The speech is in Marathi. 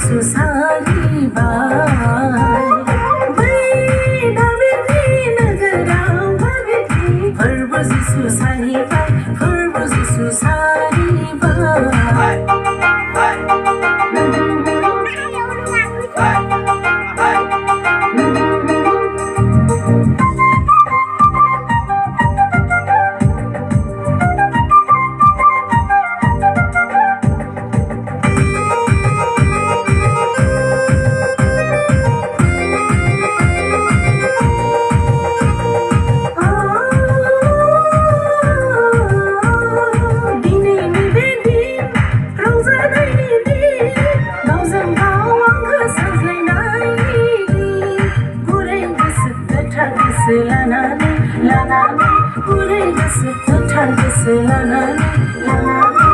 सारी बात बै दाबिदि नगराव दाबिदि फोरबो जिसु सारी बात फोरबो जिसु सारी बात लानानै गुरै गोसो गोथार गोसो लानानै